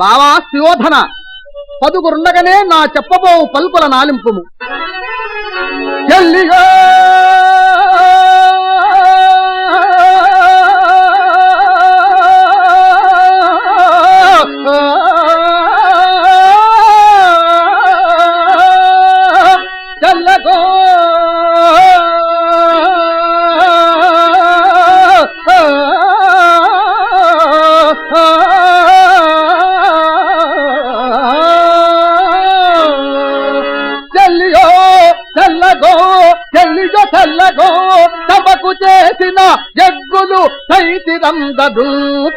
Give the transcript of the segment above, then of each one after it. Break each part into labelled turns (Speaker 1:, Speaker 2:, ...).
Speaker 1: బావా శివోధన, పదుగురుండగానే నా చెప్పబో పల్పుల నాలింపుము. చెల్లిగా చెల్లగో చల్లగో తమకు చేసిన జగ్గులు సైతిరందదు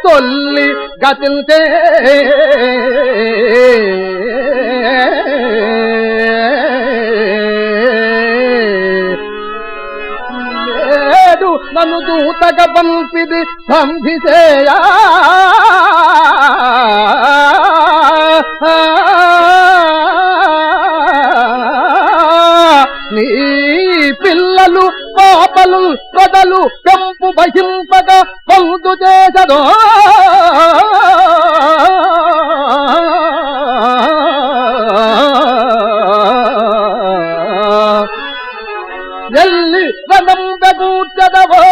Speaker 1: తొల్లి గతిల్తే లేడు నన్ను దూతగా పంపిది సంధిసేయా నీ పిల్లలు పాపలు ప్రజలు పెంపు బహింపగా పొందు చేసదో ఎల్లి రణంబెగూర్చదవో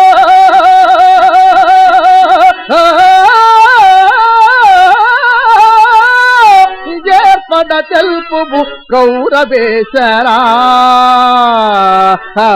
Speaker 1: ఏర్పడ తెలుపు గౌరవేశరా ఆ